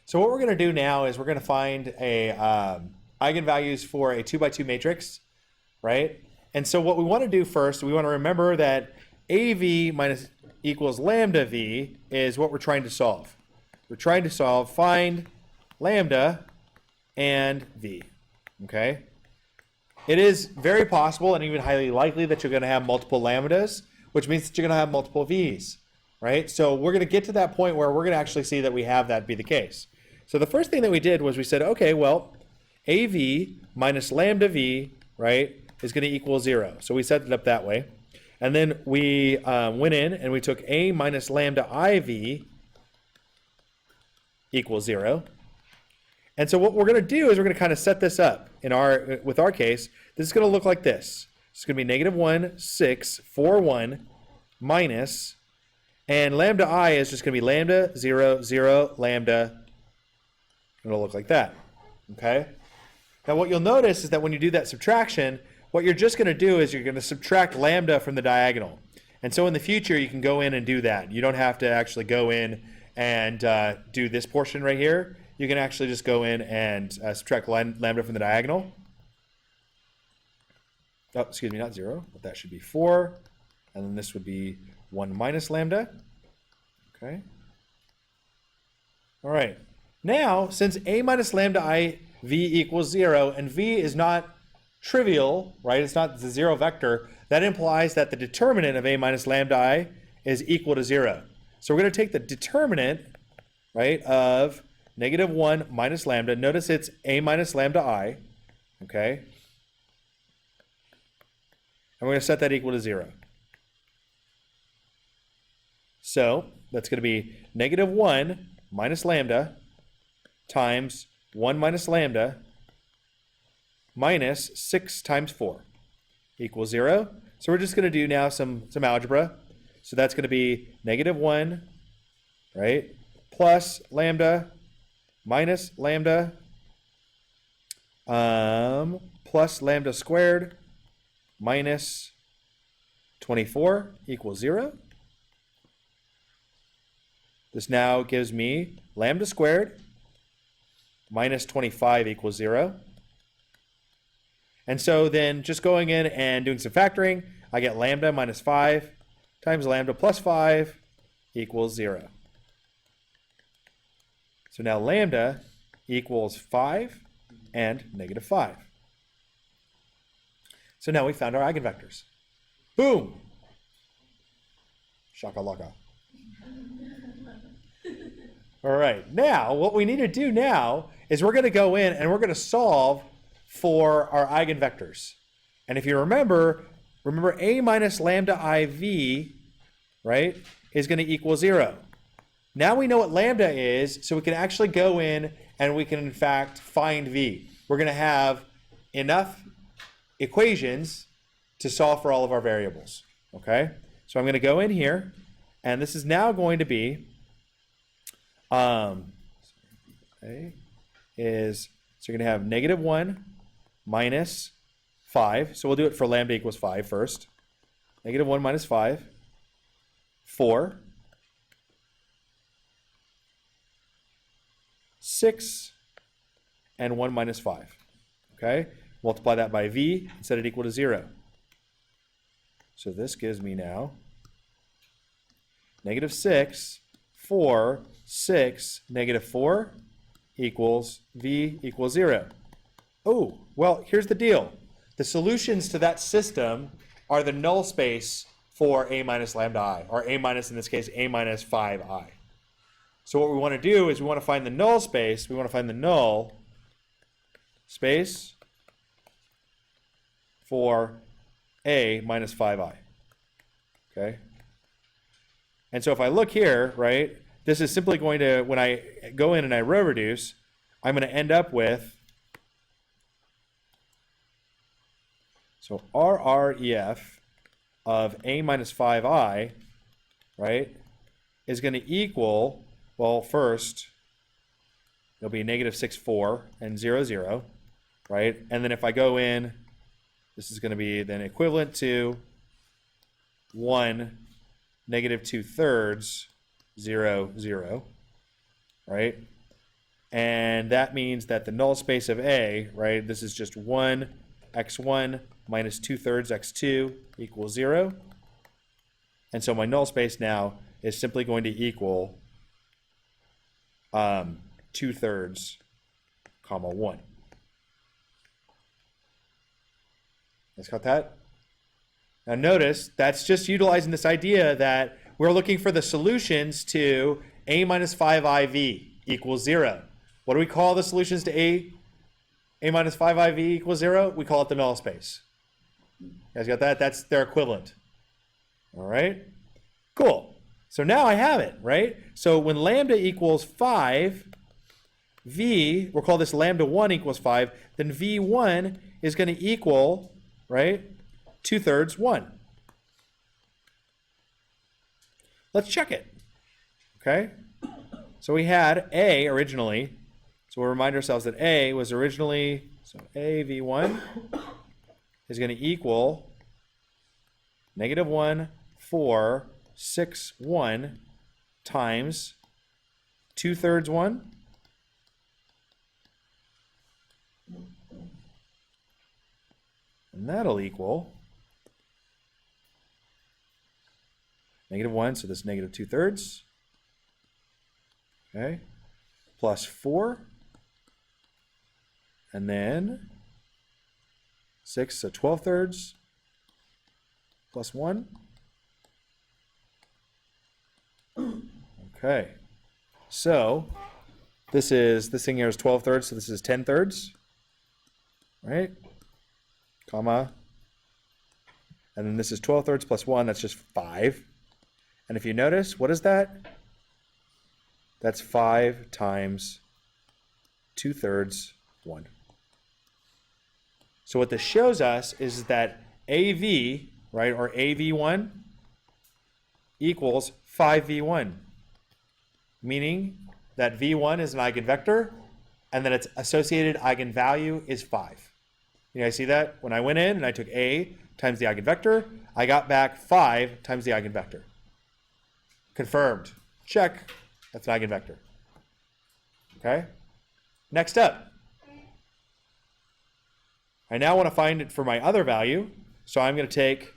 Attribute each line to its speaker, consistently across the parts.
Speaker 1: So what we're going to do now is we're going to find a eigenvalues for a 2 by 2 matrix, right? And so what we want to do first, we want to remember that AV minus equals lambda V is what we're trying to solve. We're trying to find lambda and V, okay? It is very possible and even highly likely that you're going to have multiple lambdas, which means that you're going to have multiple V's, right? So we're going to get to that point where we're going to actually see that we have that be the case. So the first thing that we did was we said, okay, well, AV minus lambda V, right, is going to equal 0. So we set it up that way. And then we went in and we took A minus lambda IV equals 0. And so what we're going to do is we're going to kind of set this up with our case. This is going to look like this. It's going to be negative 1, 6, 4, 1 minus, and lambda I is just going to be lambda, 0, 0, lambda. It'll look like that, okay? Now what you'll notice is that when you do that subtraction, what you're just going to do is you're going to subtract lambda from the diagonal. And so in the future, you can go in and do that. You don't have to actually go in and do this portion right here. You can actually just go in and subtract lambda from the diagonal. Oh, excuse me, not 0, but that should be 4. And then this would be 1 minus lambda. Okay. All right. Now, since A minus lambda I V equals 0, and V is not trivial, right? It's not the 0 vector. That implies that the determinant of A minus lambda I is equal to 0. So we're going to take the determinant, right, of negative 1 minus lambda. Notice it's A minus lambda I, okay? And we're going to set that equal to 0. So that's going to be negative 1 minus lambda times 1 minus lambda minus 6 times 4 equals 0. So we're just going to do now some algebra. So that's going to be negative 1, right, plus lambda minus lambda plus lambda squared minus 24 equals 0. This now gives me lambda squared minus 25 equals 0. And so then just going in and doing some factoring, I get lambda minus 5 times lambda plus 5 equals 0. So now lambda equals 5 and negative 5. So now we found our eigenvectors. Boom! Shakalaka. All right, now what we need to do now is we're going to go in and we're going to solve for our eigenvectors. And if you remember A minus lambda IV, right, is going to equal 0. Now we know what lambda is, so we can actually go in and we can, in fact, find V. We're going to have enough equations to solve for all of our variables, okay? So I'm going to go in here, and this is now going to be, so you're going to have negative 1 minus 5. So we'll do it for lambda equals 5 first. Negative 1 minus 5, 4, 6, and 1 minus 5. Okay? Multiply that by V and set it equal to 0. So this gives me now negative 6, 4, 6, negative 4 equals V equals 0. Oh, well, here's the deal. The solutions to that system are the null space for A minus lambda I, or A minus, in this case, A minus 5I. So what we want to do is we want to find the null space. We want to find the null space for A minus 5I. Okay? And so if I look here, right, this is simply going to, when I go in and I row reduce, I'm going to end up with, so RREF of A minus 5I, right, is going to equal, well, first, it'll be negative 6, 4, and 0, 0, right? And then if I go in, this is going to be then equivalent to 1, negative 2/3, 0, 0, right? And that means that the null space of A, right, this is just 1 x1 minus 2/3 x2 equals 0. And so my null space now is simply going to equal 2/3, comma 1. Let's cut that. Now notice that's just utilizing this idea that we're looking for the solutions to a minus 5iv equals 0. What do we call the solutions to a minus 5iv equals 0? We call it the null space. You guys got that? That's their equivalent. All right? Cool. So now I have it, right? So when lambda equals 5, we'll call this lambda 1 equals 5, then v1 is going to equal, right, 2/3 1. Let's check it. Okay? So we had A originally. So we'll remind ourselves that A was originally, so A v1 is going to equal -1, 4, 6, 1 times 2/3 1. And that'll equal -1, so this negative 2/3. Okay, plus 4. And then 6, so 12/3 plus 1. Okay, so this thing here is 12/3, so this is 10/3, right? Comma. And then this is 12/3 plus 1, that's just 5. And if you notice, what is that? That's 5 times 2/3 1. So what this shows us is that AV, right, or AV1 equals 5v1, meaning that v1 is an eigenvector and that its associated eigenvalue is 5. You guys see that? When I went in and I took A times the eigenvector, I got back 5 times the eigenvector. Confirmed. Check. That's an eigenvector. Okay? Next up. I now want to find it for my other value. So I'm going to take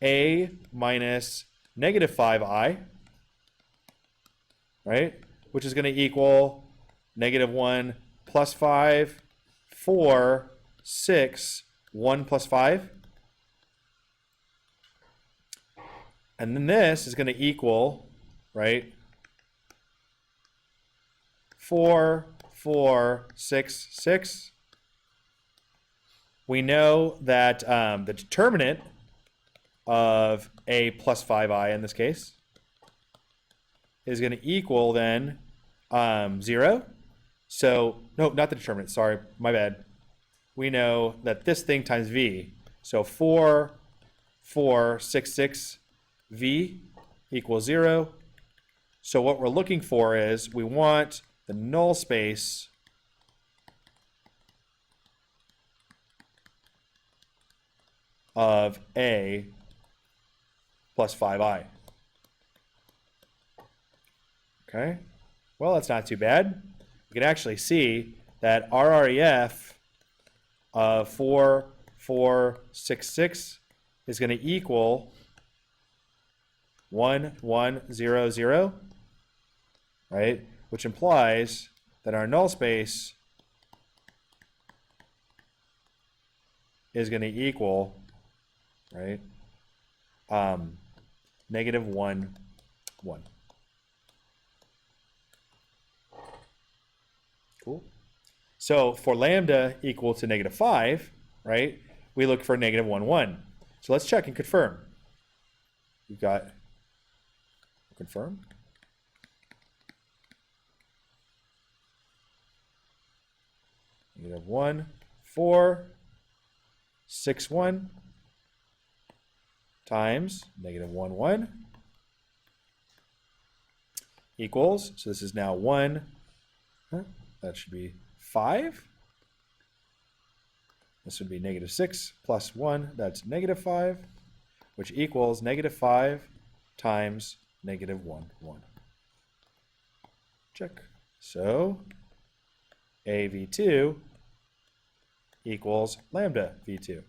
Speaker 1: A minus -5i, right? Which is going to equal -1 plus 5, 4, 6, 1 plus 5. And then this is going to equal, right, 4, 4, 6, 6. We know that the determinant of A plus 5i in this case is going to equal then 0. So, no, not the determinant. Sorry, my bad. We know that this thing times v. So 4, 4, 6, 6, v equals 0. So what we're looking for is we want the null space of A plus 5i. Okay, well, that's not too bad. We can actually see that RREF of 4, 4, 6, 6 is going to equal 1, 1, 0, 0, right? Which implies that our null space is going to equal, right, -1, 1. Cool. So for lambda equal to -5, right, we look for -1, 1. So let's check and confirm. We've got confirm. -1, 4, 6, 1 times -1, 1 equals, so this is now 1, that should be 5. This would be -6 plus 1, that's -5, which equals -5 times -1, 1. Check. So A v2 equals lambda v2.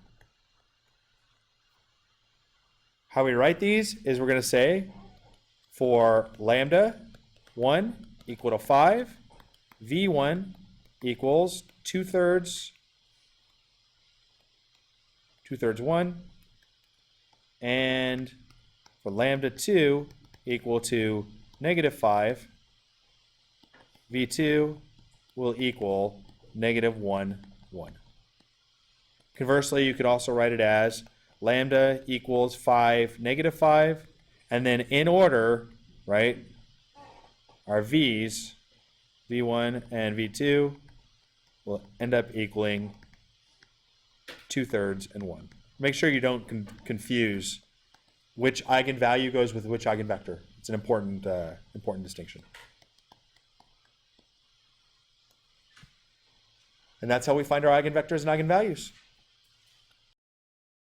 Speaker 1: How we write these is we're going to say for lambda 1 equal to 5, v1 equals 2/3 1, and for lambda 2 equal to -5, v2 will equal -1, 1. Conversely, you could also write it as lambda equals 5, -5, and then in order, right, our v's, v1 and v2, will end up equaling 2/3 and 1. Make sure you don't confuse which eigenvalue goes with which eigenvector. It's an important distinction. And that's how we find our eigenvectors and eigenvalues.